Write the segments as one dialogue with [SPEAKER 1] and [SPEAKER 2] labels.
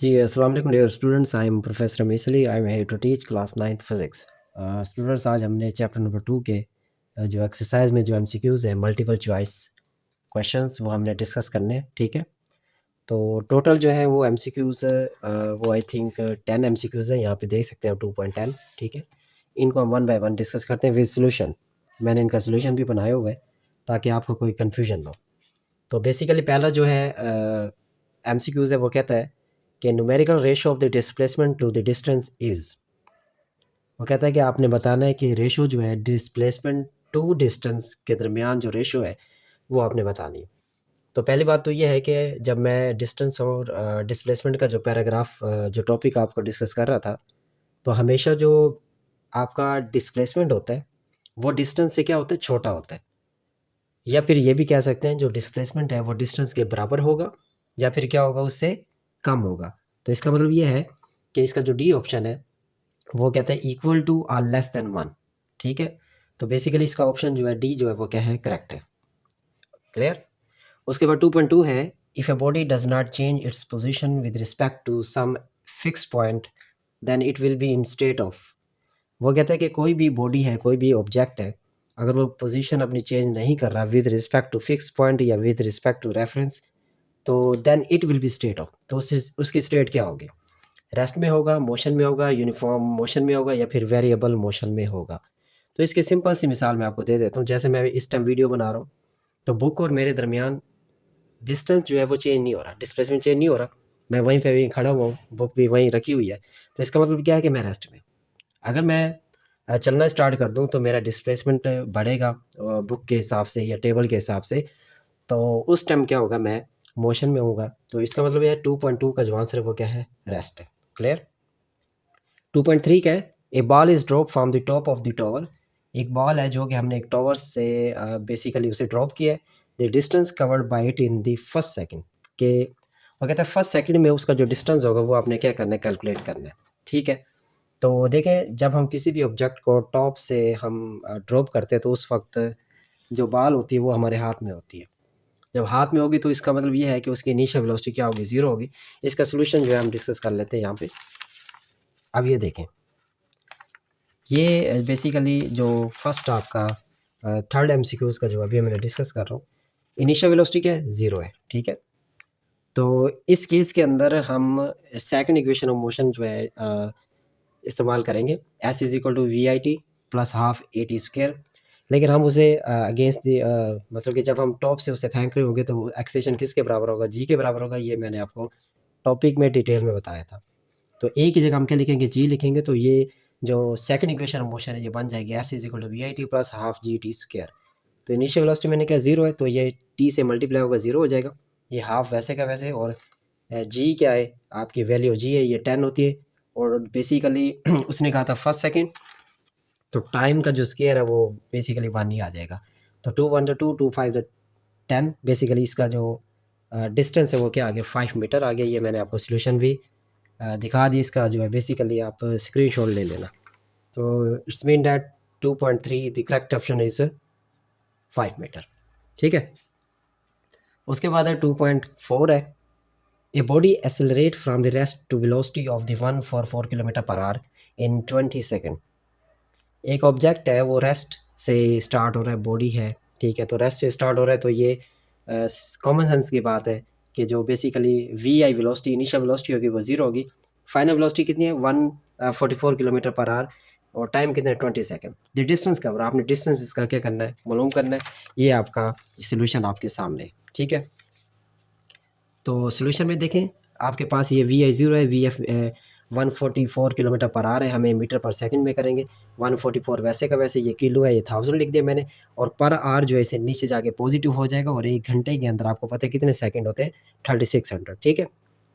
[SPEAKER 1] जी, अस्सलाम वालेकुम dear students, I am professor Misli, I am here to teach class 9th physics. Students, आज हमने chapter number 2 के जो एक्सरसाइज में जो एमसीक्यूज़ हैं, मल्टीपल चॉइस क्वेश्चंस, वो हमने डिस्कस करने हैं, ठीक है? तो टोटल जो है वो एमसीक्यूज़ वो आई थिंक 10 एमसीक्यूज़ हैं, यहाँ पे देख सकते हैं 2.10, ठीक है? इनको हम वन बाय वन डिस्कस करते हैं विद सॉल्यूशन। मैंने इनका सॉल्यूशन भी बनाया हुआ है ताकि आपको कोई कन्फ्यूजन ना हो। तो बेसिकली पहला जो है एमसीक्यूज़ है, वो कहता है कि numerical ratio of the displacement to the distance is. वो कहता है कि आपने बताना है कि रेशियो जो है डिस्प्लेसमेंट टू डिस्टेंस के दरमियान जो रेशियो है वो आपने बतानी है। तो पहली बात तो ये है कि जब मैं डिस्टेंस और डिस्प्लेसमेंट का जो पैराग्राफ जो टॉपिक आपको डिस्कस कर रहा था, तो हमेशा जो आपका डिस्प्लेसमेंट होता है वो डिस्टेंस से क्या होता है, छोटा होता है। या फिर ये भी कह सकते हैं जो डिस्प्लेसमेंट है वो डिस्टेंस के बराबर होगा या फिर क्या होगा, उससे कम होगा। तो इसका मतलब ये है कि इसका जो डी ऑप्शन है वो कहता है equal to or less than 1, ठीक है? तो बेसिकली इसका ऑप्शन जो है डी जो है वो क्या है, करेक्ट है। क्लियर? उसके बाद 2.2 है, if a body does not change its position with respect to some fix point then it will be in state of. वो कहता है कि कोई भी बॉडी है, कोई भी ऑब्जेक्ट है, अगर वो पोजीशन अपनी चेंज नहीं कर रहा with respect to fix point या विद रिस्पेक्ट टू रेफरेंस, तो then it will be state of. तो उसकी स्टेट क्या होगी? रेस्ट में होगा, मोशन में होगा, यूनिफॉर्म मोशन में होगा या फिर वेरिएबल मोशन में होगा। तो इसकी सिंपल सी मिसाल मैं आपको दे देता हूँ। जैसे मैं इस टाइम वीडियो बना रहा हूँ, तो बुक और मेरे दरमियान डिस्टेंस जो है वो चेंज नहीं हो रहा, डिस्प्लेसमेंट चेंज नहीं हो रहा। मैं वहीं पे भी खड़ा हुआ हूँ, बुक भी वहीं रखी हुई है। तो इसका मतलब क्या है कि मैं रेस्ट में। अगर मैं चलना स्टार्ट कर दूँ तो मेरा डिस्प्लेसमेंट बढ़ेगा बुक के हिसाब से या टेबल के हिसाब से। तो उस टाइम क्या होगा, मैं मोशन में होऊँगा। तो इसका मतलब ये है 2.2 का जो आंसर है वो क्या है, रेस्ट है। क्लियर? 2.3 क्या है, a ball is drop from the top of the tower. एक बॉल है जो कि हमने एक टॉवर से बेसिकली उसे ड्रॉप किया है। The distance covered by it in the first second, के वो कहता है फर्स्ट सेकंड में उसका जो डिस्टेंस होगा वो आपने क्या करना है, कैलकुलेट करना है, ठीक है? तो देखें, जब हम किसी भी ऑब्जेक्ट को टॉप से हम ड्रॉप करते हैं तो उस वक्त जो बॉल होती है वो हमारे हाथ में होती है। जब हाथ में होगी तो इसका मतलब ये है कि उसकी इनिशियल वेलोसिटी क्या होगी, ज़ीरो होगी। इसका सोल्यूशन जो है हम डिस्कस कर लेते हैं यहाँ पे। अब ये देखें, ये बेसिकली जो फर्स्ट आपका थर्ड एमसीक्यूज का जो अभी मैंने डिस्कस कर रहा हूँ, इनिशियल वेलोसिटी क्या है, ज़ीरो है, ठीक है? तो इस केस के अंदर हम सेकंड इक्वेशन ऑफ मोशन जो है इस्तेमाल करेंगे, S is equal to we I T plus half A T square. लेकिन हम उसे अगेंस्ट द मतलब कि जब हम टॉप से उसे फेंक रहे होंगे तो एक्सेशन किसके बराबर होगा, जी के बराबर होगा। ये मैंने आपको टॉपिक में डिटेल में बताया था। तो ए की जगह हम क्या लिखेंगे, जी लिखेंगे। तो ये जो सेकंड इक्वेशन ऑफ मोशन है ये बन जाएगी S is equal to we I T plus half G T square. तो इनिशियल वेलोसिटी मैंने क्या, जीरो है, तो ये टी से मल्टीप्लाई होगा, जीरो हो जाएगा। ये हाफ वैसे का वैसे, और जी क्या है, आपकी वैल्यू जी है, ये 10 होती है। और बेसिकली उसने कहा था फर्स्ट सेकंड, तो टाइम का जो स्केयर है वो बेसिकली 1 ही आ जाएगा। तो 2 1 2 2 5 10, बेसिकली इसका जो डिस्टेंस है वो क्या आ गया, 5 मीटर आ गया। ये मैंने आपको सोल्यूशन भी दिखा दी। इसका जो है बेसिकली आप स्क्रीनशॉट ले लेना। तो it's mean that 2.3 the correct option is 5 metre, ठीक है? उसके बाद है 2.4 है, a body accelerate from the rest to velocity of the 1 for 4 kilometre per hour in 20 second. एक ऑब्जेक्ट है वो रेस्ट से स्टार्ट हो रहा है, बॉडी है, ठीक है? तो रेस्ट से स्टार्ट हो रहा है, तो ये कॉमन सेंस की बात है कि जो basically V I velocity, initial velocity होगी वो जीरो होगी। फाइनल वेलोसिटी कितनी है, 144 किलोमीटर पर आवर, और टाइम कितना है, 20 सेकेंड। द डिस्टेंस कवर, आपने डिस्टेंस इसका क्या करना है, मालूम करना है। ये आपका सोल्यूशन आपके सामने है, ठीक है? तो सोल्यूशन में देखें, आपके पास ये वी आई ज़ीरो है, वी एफ 144 किलोमीटर पर आ रहा है, हमें मीटर पर सेकंड में करेंगे। 144 वैसे का वैसे, ये किलो है, ये 1000 लिख दिया मैंने। और पर आर जो है इसे नीचे जाके पॉजिटिव हो जाएगा, और 1 घंटे के अंदर आपको पता है कितने सेकंड होते हैं, 3600, ठीक है?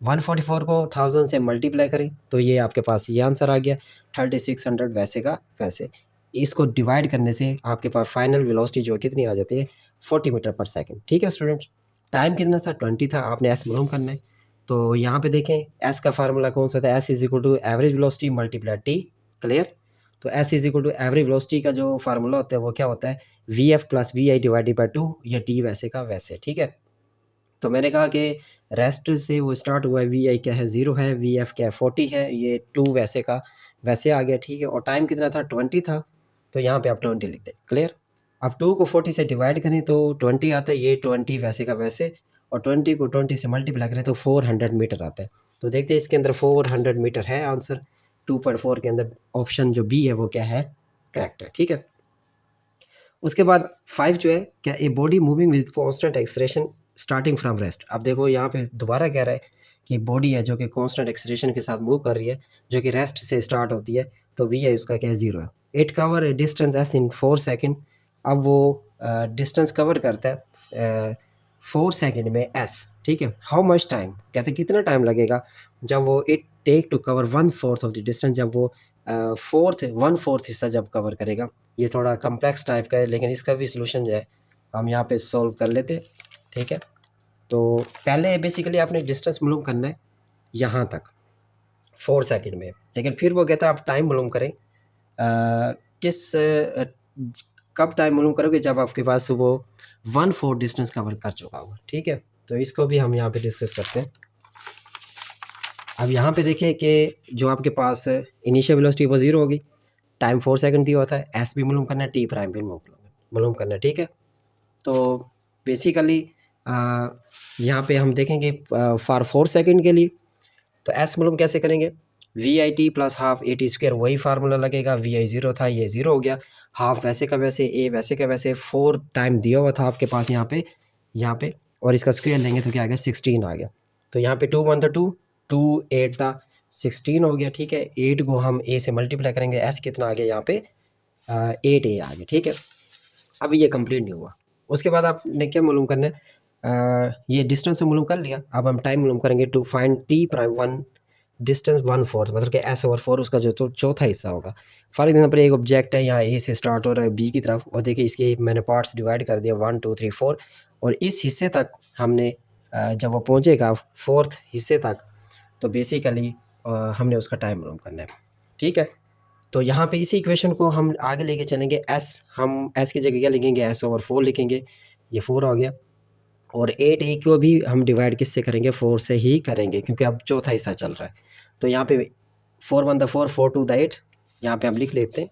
[SPEAKER 1] 144 को 1000 से मल्टीप्लाई करें तो ये आपके पास ये आंसर आ गया, 3600 वैसे का वैसे। इसको डिवाइड करने से आपके पास फाइनल वेलोसिटी जो है कितनी आ जाती है, 40 मीटर पर सेकंड, ठीक है स्टूडेंट्स? टाइम कितना था, 20 था, आपने एस मालूम करना है। तो यहाँ पे देखें, एस का फार्मूला कौन सा था, s is equal to average velocity multiply t. Clear? तो s is equal to average velocity का जो फार्मूला होता है वो क्या होता है, v f plus v i divided by two, या टी वैसे का वैसे, ठीक है? तो मैंने कहा कि रेस्ट से वो स्टार्ट हुआ है, वी आई क्या है 0 है, वी एफ क्या है 40 है, ये 2 वैसे का वैसे आ गया, ठीक है। और टाइम कितना था 20 था, तो यहाँ पे आप 20 लिख दें, क्लियर। अब 2 को 40 से डिवाइड करें तो 20 आता है, ये 20 वैसे का वैसे, और 20 को 20 से मल्टीप्लाई करें तो 400 मीटर आता है। तो देखते हैं इसके अंदर 400 मीटर है आंसर। 2.4 के अंदर ऑप्शन जो बी है वो क्या है, करेक्ट है, ठीक है। उसके बाद 5 जो है, क्या a body moving with constant acceleration starting from rest. अब देखो यहाँ पे दोबारा कह रहा है कि बॉडी है जो कि कांस्टेंट एक्सलेरेशन के साथ मूव कर रही है, जो कि रेस्ट से स्टार्ट होती है, तो वी है उसका क्या है 0 है। It cover distance S in 4 second. अब वो डिस्टेंस कवर करता है 4 सेकेंड में एस, ठीक है। हाउ मच टाइम, कहते हैं कितना टाइम लगेगा जब वो it take to cover 1/4 of the distance, जब वो 1/4 हिस्सा जब कवर करेगा। ये थोड़ा कम्प्लेक्स टाइप का है, लेकिन इसका भी सलूशन जो है हम यहाँ पे सॉल्व कर लेते हैं, ठीक है। तो पहले बेसिकली आपने डिस्टेंस मालूम करना है यहाँ तक 4 सेकंड में, लेकिन फिर वो कहता है आप टाइम मालूम करें, कब टाइम मालूम करोगे, जब आपके पास वो 1/4 डिस्टेंस कवर कर चुका होगा, ठीक है। तो इसको भी हम यहाँ पे डिस्कस करते हैं। अब यहाँ पे देखिए कि जो आपके पास इनिशियल वेलोसिटी वो 0 होगी, टाइम 4 सेकंड दिया होता है, एस भी मालूम करना है, टी प्राइम भी मालूम करना है, ठीक है। तो बेसिकली यहाँ पे हम देखेंगे फॉर 4 सेकंड के लिए, तो एस मालूम कैसे करेंगे, वी आई टी प्लस हाफ ए टी स्क्वायर, वही फार्मूला लगेगा। वी आई 0 था, ये 0 हो गया, हाफ वैसे का वैसे, ए वैसे का वैसे, 4 टाइम दिया हुआ था आपके पास यहाँ पे, और इसका स्क्वायर लेंगे तो क्या आ गया 16 आ गया। तो यहाँ पे 2 1 था 2, 2 8 था 16 हो गया, ठीक है। 8 को हम ए से मल्टीप्लाई करेंगे, एस कितना आ गया यहाँ पे 8 ए आ गया, ठीक है। अब ये कंप्लीट नहीं हुआ, उसके बाद आपने क्या मालूम करना है, ये डिस्टेंस से मालूम कर लिया, अब हम टाइम मालूम करेंगे to find T prime 1 distance 1/4, मतलब कि S/4 उसका जो तो चौथा हिस्सा होगा। फॉर एग्जाम्पल एक ऑब्जेक्ट है, यहाँ ए से स्टार्ट हो रहा है बी की तरफ, और देखिए इसके मैंने पार्ट्स डिवाइड कर दिया 1 2 3 4, और इस हिस्से तक हमने जब वो पहुँचेगा 4th हिस्से तक, तो बेसिकली हमने उसका टाइम मालूम करना है, ठीक है। तो यहाँ पे इसी इक्वेशन को हम आगे लेके चलेंगे, हम एस की जगह क्या लिखेंगे, S/4 लिखेंगे, ये 4 हो गया। और 8 ए को भी हम डिवाइड किससे करेंगे, 4 से ही करेंगे, क्योंकि अब चौथा हिस्सा चल रहा है। तो यहाँ पे 4 1 द 4 4 2 द 8, यहाँ पे हम लिख लेते हैं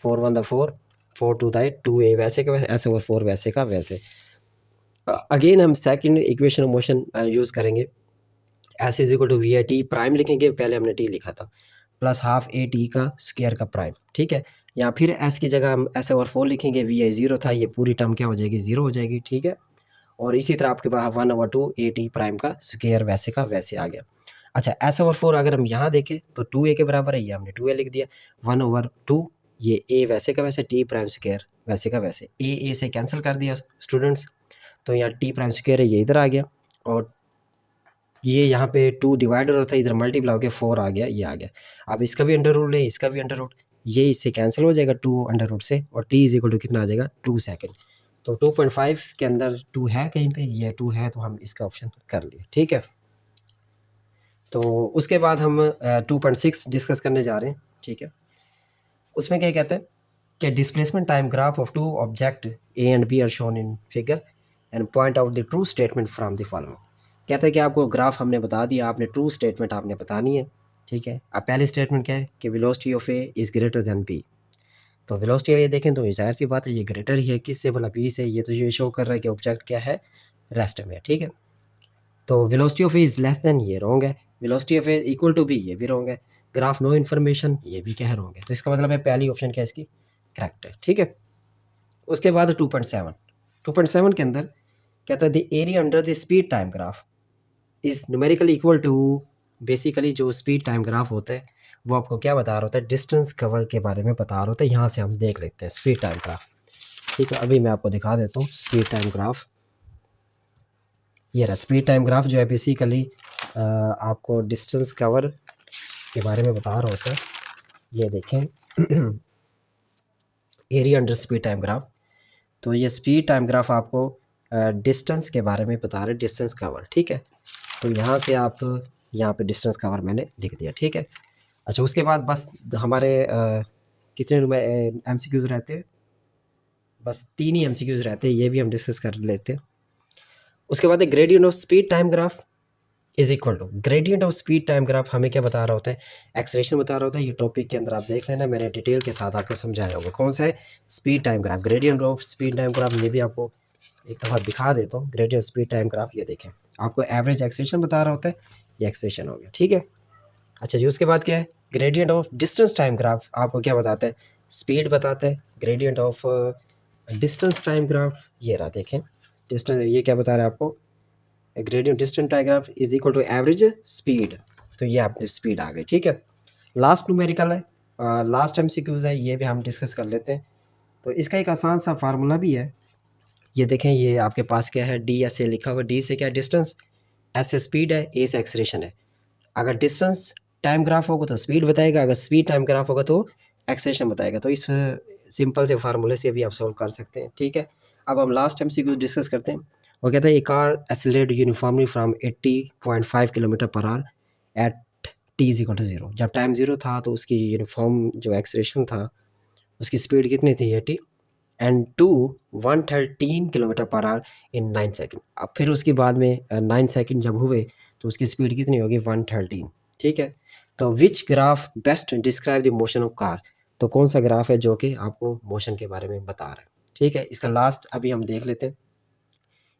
[SPEAKER 1] 4 1 द 4 4 2 द 8, 2 ए वैसे का वैसे, S/4 वैसे का वैसे। अगेन हम second equation of motion use करेंगे, S is equal to we I t prime लिखेंगे, पहले हमने टी लिखा था, प्लस हाफ ए टी का स्क्वायर का प्राइम, ठीक है। यहाँ फिर एस की जगह हम S/4 लिखेंगे, वी आई 0 था, ये पूरी टर्म क्या हो जाएगी 0 हो जाएगी, ठीक है। और इसी तरह आपके पास 1/2 ए टी प्राइम का स्क्वायर वैसे का वैसे आ गया। अच्छा, S/4 अगर हम यहाँ देखें तो 2 ए के बराबर है, ये हमने 2 ए लिख दिया, 1/2 ये ए वैसे का वैसे, टी प्राइम स्क्वायर वैसे का वैसे, ए से कैंसिल कर दिया स्टूडेंट्स, तो यहाँ टी प्राइम स्क्वायर है, ये इधर आ गया, और ये यहाँ पे 2 डिवाइडर होता है, इधर मल्टीप्लाई होकर 4 आ गया, ये आ गया। अब इसका भी अंडर रूट है, इसका भी अंडर रूट, ये इससे कैंसिल हो जाएगा 2 अंडर रूट से, और टी इज इक्वल टू कितना आ जाएगा 2 सेकेंड। तो 2.5 के अंदर 2 है कहीं पे, ये 2 है, तो हम इसका ऑप्शन कर लिए, ठीक है। तो उसके बाद हम 2.6 डिस्कस करने जा रहे हैं, ठीक है। उसमें क्या कहते हैं कि displacement time graph of 2 object A and B are shown in figure and point out the true statement from the following. कहते हैं कि आपको ग्राफ हमने बता दिया, आपने ट्रू स्टेटमेंट आपने बतानी है, ठीक है। अब पहली स्टेटमेंट क्या है कि velocity of A is greater than B. तो वेलोसिटी ये देखें तो जाहिर सी बात है ये ग्रेटर ही है, किससे बोला बी से, ये तो ये शो कर रहा है कि ऑब्जेक्ट क्या है रेस्ट में, ठीक है। तो velocity of A is less than, ये रॉन्ग है। Velocity of A equal to B, ये भी रॉन्ग है। ग्राफ नो इन्फॉर्मेशन, ये भी क्या है रॉन्ग है। तो इसका मतलब है पहली ऑप्शन क्या है इसकी करेक्ट है, ठीक है। उसके बाद 2.7 के अंदर कहता है the area under the speed time graph is numerically equal to, basically जो स्पीड टाइम ग्राफ होता है वो आपको क्या बता रहा होता है, डिस्टेंस कवर के बारे में बता रहा होता है। यहाँ से हम देख लेते हैं स्पीड टाइम ग्राफ, ठीक है। अभी मैं आपको दिखा देता हूँ स्पीड टाइम ग्राफ। ये रहा स्पीड टाइम ग्राफ, जो है बेसिकली आपको डिस्टेंस कवर के बारे में बता रहा होता है। ये देखें area under speed time graph, तो ये स्पीड टाइम ग्राफ आपको डिस्टेंस के बारे में बता रहे, डिस्टेंस कवर, ठीक है। तो यहाँ से आप यहाँ पे डिस्टेंस कवर मैंने लिख दिया, ठीक है। अच्छा, उसके बाद बस हमारे कितने MCQs रहते हैं, बस 3 ही MCQs रहते हैं, ये भी हम डिस्कस कर लेते हैं। उसके बाद है gradient of speed time graph is equal to gradient of speed time graph हमें क्या बता रहा होता है, एक्सेलरेशन बता रहा होता है। ये टॉपिक के अंदर आप देख लेना, मैंने डिटेल के साथ आपको समझाया होगा कौन सा है, speed time graph, gradient of speed time graph. ये भी आपको एक दफ़ा दिखा देता हूँ, ग्रेडियंट स्पीड टाइम ग्राफ ये देखें, आपको एवरेज एक्सेलरेशन बता रहा होता है, ये एक्सेलरेशन हो गया, ठीक है। अच्छा जी, उसके बाद क्या है, gradient of distance time graph आपको क्या बताता है, स्पीड बताता है। Gradient of distance time graph ये रहा, देखें डिस्टेंस, ये क्या बता रहा है आपको, gradient distance time graph is equal to average speed. तो ये आपने स्पीड आ गई, ठीक है। लास्ट न्यूमेरिकल है, लास्ट एमसीक्यूज है, ये भी हम डिस्कस कर लेते हैं। तो इसका एक आसान सा फार्मूला भी है, ये देखें, ये आपके पास क्या है, डी एस ए लिखा हुआ, डी से क्या डिस्टेंस, एस से स्पीड है, ए से एक्सलेशन है। अगर डिस्टेंस टाइम ग्राफ होगा तो स्पीड बताएगा, अगर स्पीड टाइम ग्राफ होगा तो एक्सेलेरेशन बताएगा। तो इस सिंपल से फार्मूले से भी आप सॉल्व कर सकते हैं, ठीक है। अब हम लास्ट एमसीक्यू डिस्कस करते हैं। वो कहता है a car accelerate uniformly from 80.5 kilometre per hour at t is equal to 0। जब टाइम 0 था तो उसकी यूनिफॉर्म जो एक्सेलरेशन था उसकी स्पीड कितनी थी, 80, and to 113 kilometre per hour in 9 second. अब फिर उसके बाद में 9 सेकंड जब हुए तो उसकी स्पीड कितनी होगी, 113, ठीक है। तो which graph best describe the motion of car, तो कौन सा ग्राफ है जो कि आपको मोशन के बारे में बता रहा है, ठीक है। इसका लास्ट अभी हम देख लेते हैं।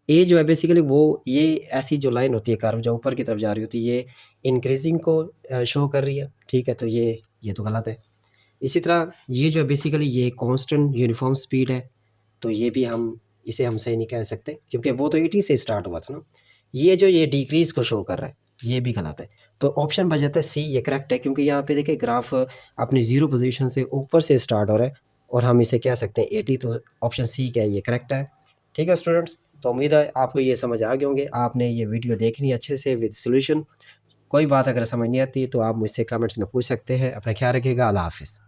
[SPEAKER 1] ए जो है बेसिकली वो ये ऐसी जो लाइन होती है कार जो ऊपर की तरफ जा रही होती है, ये इंक्रीजिंग को शो कर रही है, ठीक है। तो ये तो गलत है। इसी तरह ये जो है बेसिकली ये कांस्टेंट यूनिफॉर्म स्पीड है, तो ये भी हम सही नहीं कह सकते क्योंकि वो तो 80 से स्टार्ट हुआ था ना। ये डिक्रीज को शो कर रहा है, ये भी गलत है। तो ऑप्शन बच जाता है सी, ये करेक्ट है क्योंकि यहाँ पे देखिए ग्राफ अपनी जीरो पोजीशन से ऊपर से स्टार्ट हो रहा है और हम इसे कह सकते हैं 80, तो ऑप्शन सी क्या है, ये करेक्ट है, ठीक है स्टूडेंट्स। तो उम्मीद है आपको ये समझ आ गए होंगे, आपने ये वीडियो देखनी अच्छे से विद सोल्यूशन। कोई बात अगर समझ नहीं आती तो आप मुझसे कमेंट्स में पूछ सकते हैं। अपना ख्याल रखिएगा, अल्लाह हाफिज़।